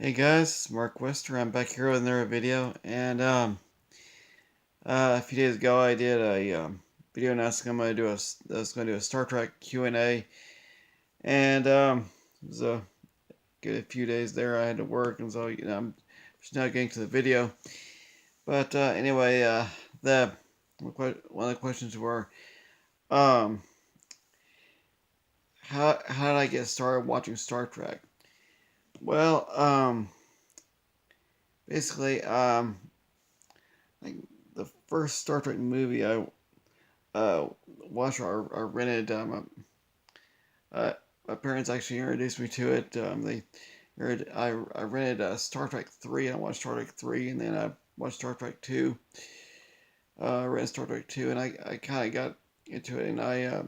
Hey guys, it's Mark Wester. I'm back here with another video, and a few days ago I did a video announcing I was going to do a Star Trek Q&A, and it was a good few days there. I had to work, and so I'm just now getting to the video. But anyway, the one of the questions were, um, how did I get started watching Star Trek? Well, basically, like the first Star Trek movie I uh, watched or rented. Uh, my parents actually introduced me to it. I rented Star Trek 3. I watched Star Trek 3, and then I watched Star Trek 2. I read Star Trek 2, and I kind of got into it. And I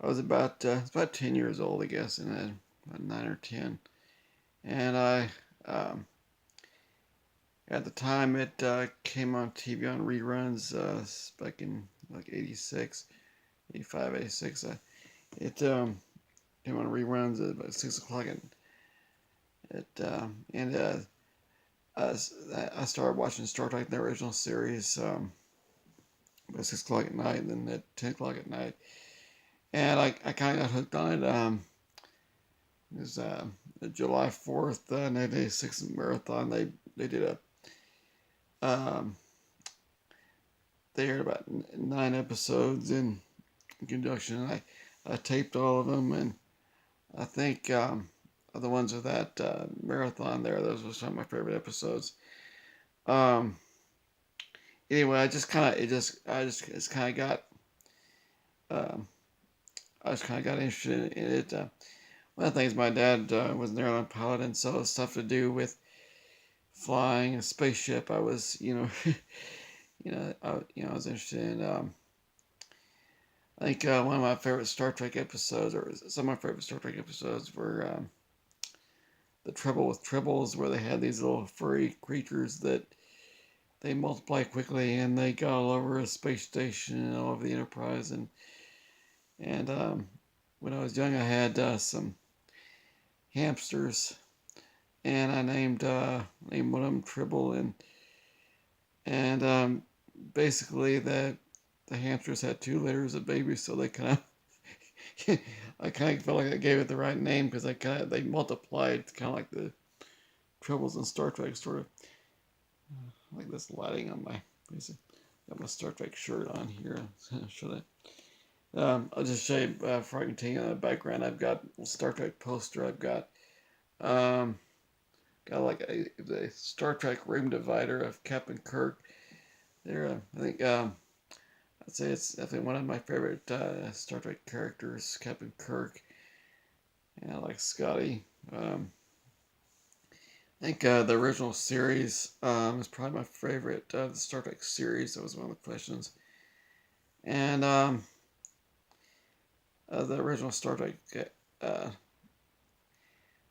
was about 10 years old, I guess, and about 9 or 10. And um, at the time it came on TV on reruns back in like 86, 85, 86. It came on reruns at about 6 o'clock, and I started watching Star Trek the original series at 6 o'clock at night, and then at 10 o'clock at night, and I kind of got hooked on it. It was the July 4th, 1986 marathon. They did a they aired about 9 episodes in conjunction. I taped all of them, and I think the ones of that marathon there, those were some of my favorite episodes. Um, anyway, I just kind of it just kind of got um, I just kind of got interested in it. One of the things, my dad was an airline pilot, and so stuff to do with flying a spaceship. I was I was interested in. I think one of my favorite Star Trek episodes, or some of my favorite Star Trek episodes, were the Trouble with Tribbles, where they had these little furry creatures that they multiply quickly, and they got all over a space station and all over the Enterprise. And when I was young, I had some hamsters, and I named one of them Tribble, and basically the hamsters had 2 litters of babies, so they kind of I kind of felt like I gave it the right name because they multiplied kind of like the Tribbles in Star Trek, sort of like this lighting on my face. Got my Star Trek shirt on here. Should I? I'll just show you before I continue on the background. I've got a Star Trek poster. I've um, got like a Star Trek room divider of Captain Kirk. There, I think I'd say it's definitely one of my favorite Star Trek characters, Captain Kirk. And I like Scotty. I think the original series is probably my favorite. The Star Trek series. That was one of the questions. And the original Star Trek uh,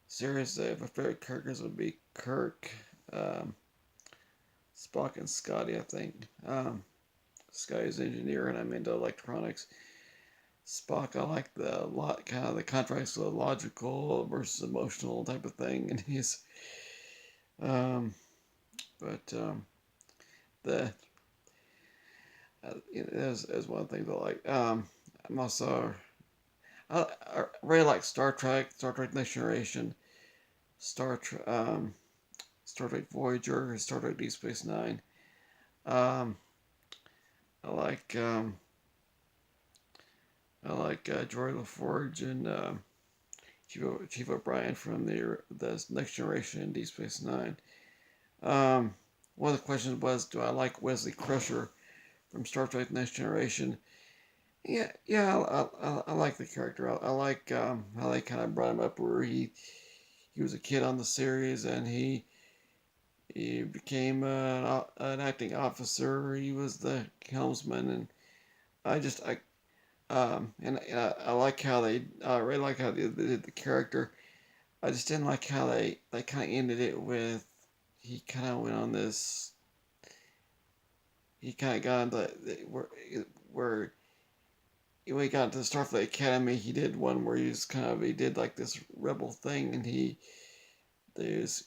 series, my favorite characters would be Kirk, um, Spock, and Scotty, I think. Scotty's an engineer, and I'm into electronics. Spock, I like kind of the contrast of the logical versus emotional type of thing, and um, but the as one of the things I like. I'm also I really like Star Trek, Star Trek Next Generation, Star Trek, Star Trek Voyager, Star Trek Deep Space Nine. Um, I like Geordi LaForge and Chief O'Brien from the Next Generation and Deep Space Nine. Um, one of the questions was, do I like Wesley Crusher from Star Trek Next Generation? Yeah, I like the character. I like how they kind of brought him up, where he was a kid on the series, and he became an acting officer. He was the helmsman, and I just and I like how I really like how they did the character. I just didn't like how they kind of ended it with, he kind of went on this. He kind of got into where when he got to the Starfleet Academy, he did one where he did like this rebel thing, and there's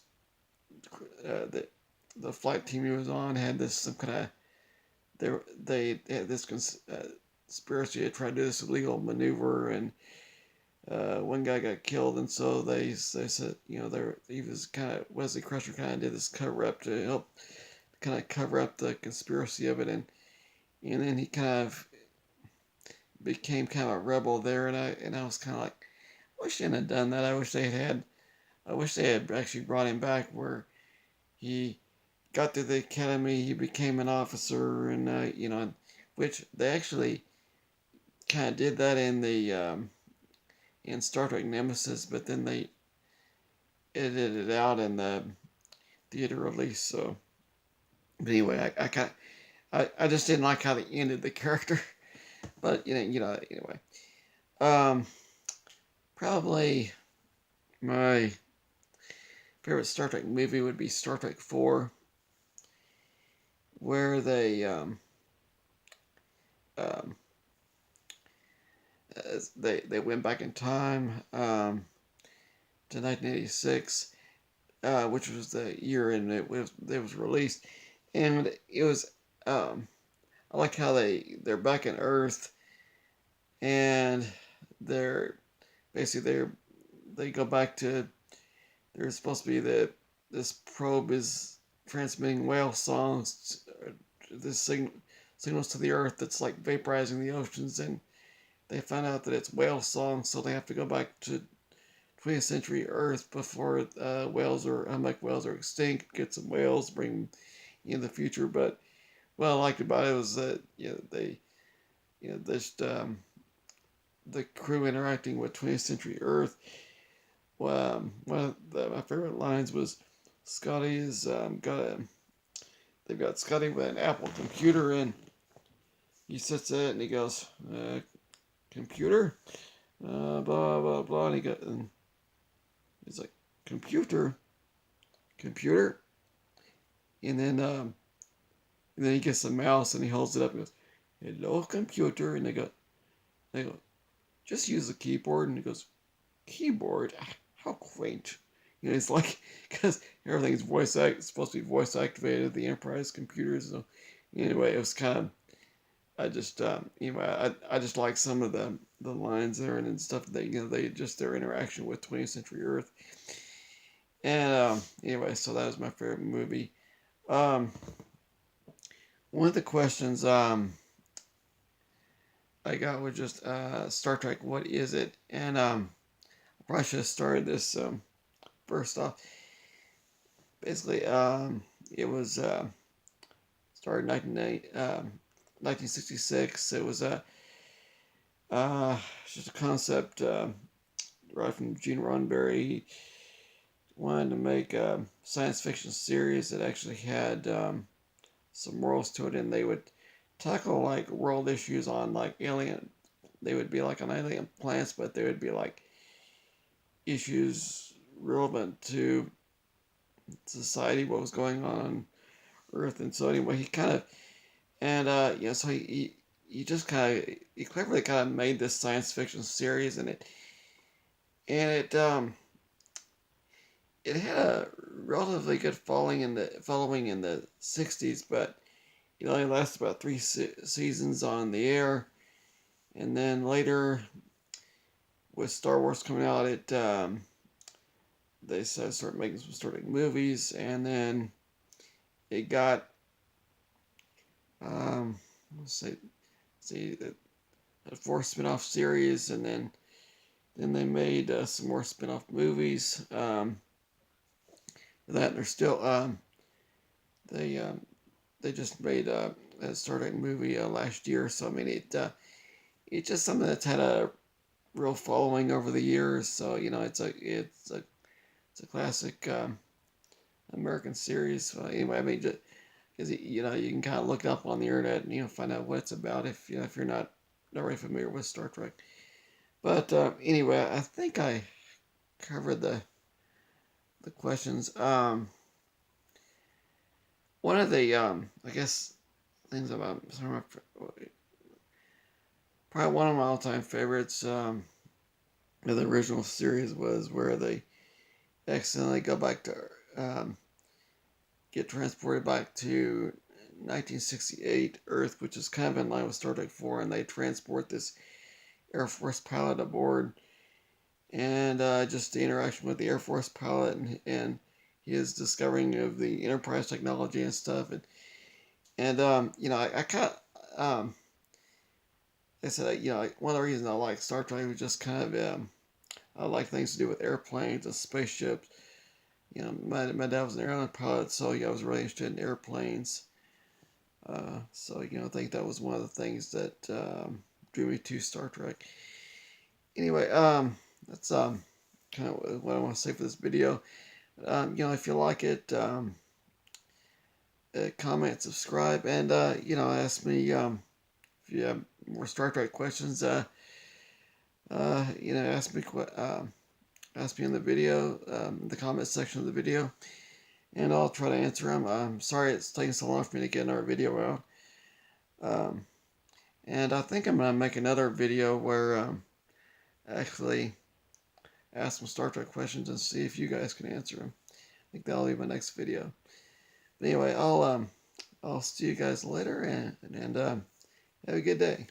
the flight team he was on had this some kind of they had this conspiracy to try to do this illegal maneuver, and one guy got killed, and so they said, he was kind of Wesley Crusher kind of did this cover up to help kind of cover up the conspiracy of it, and then he kind of became kind of a rebel there, and I was kind of like, I wish they hadn't done that. I wish they had actually brought him back where he got to the academy, he became an officer, and which they actually kind of did that in the in Star Trek Nemesis, but then they edited it out in the theater release. So, but anyway, I just didn't like how they ended the character. But anyway, um, probably my favorite Star Trek movie would be Star Trek 4, where um, they went back in time to 1986, which was the year in it was released, and it was I like how they're back in Earth, and they're basically they go back to they're supposed to be this probe is transmitting whale songs, this signals to the Earth that's like vaporizing the oceans, and they find out that it's whale songs, so they have to go back to 20th century Earth before humpback whales are extinct, get some whales, bring them in the future. But what I liked about it was that they just the crew interacting with 20th century Earth. One of my favorite lines was Scotty is they've got Scotty with an Apple computer, and he sits at it and he goes, computer, blah blah blah, and he's like, computer, and then he gets the mouse and he holds it up and goes, hello computer, and they go, just use the keyboard, and he goes, keyboard, how quaint. It's like, because everything's supposed to be voice activated, the Enterprise computers. So anyway, it was kind of, I just like some of the lines there and stuff that they just their interaction with 20th century Earth. And anyway, so that was my favorite movie. One of the questions I got was just Star Trek, what is it? And I probably should have started this first off. Basically, it was started in 1966. It was just a concept derived from Gene Roddenberry. He wanted to make a science fiction series that actually had some morals to it, and they would tackle like world issues on like alien. They would be like on alien planets, but they would be like issues relevant to society, what was going on Earth. And so anyway, he kind of so he just kind of he cleverly kind of made this science fiction series, and it had a relatively good following in the 60s, but it only lasted about 3 seasons on the air. And then later, with Star Wars coming out, they started making movies, and then it got let's see, a 4 spin-off series, and then they made some more spin-off movies. That they're still they just made a Star Trek movie last year. So I mean it's just something that's had a real following over the years. So it's a classic American series. Anyway, I mean, because you can kind of look it up on the internet and find out what it's about if if you're not very familiar with Star Trek. But anyway, I think I covered the questions. One of the I guess things about Probably one of my all-time favorites of the original series was where they accidentally go back to um, get transported back to 1968 Earth, which is kind of in line with Star Trek 4, and they transport this Air Force pilot aboard, and just the interaction with the Air Force pilot and his discovering of the Enterprise technology and stuff, and you know, I kind of I said, you know, one of the reasons I like Star Trek was just kind of I like things to do with airplanes and spaceships. You know, my dad was an airline pilot, so yeah, I was really interested in airplanes. So you know, I think that was one of the things that drew me to Star Trek. Anyway, that's kind of what I want to say for this video. You know, if you like it, comment, subscribe, and you know, ask me if you have more Star Trek questions. You know, ask me in the video, the comment section of the video, and I'll try to answer them. I'm sorry it's taking so long for me to get another video out. Um, and I think I'm gonna make another video where actually ask some Star Trek questions and see if you guys can answer them. I think that'll be my next video. But anyway, I'll see you guys later, and have a good day.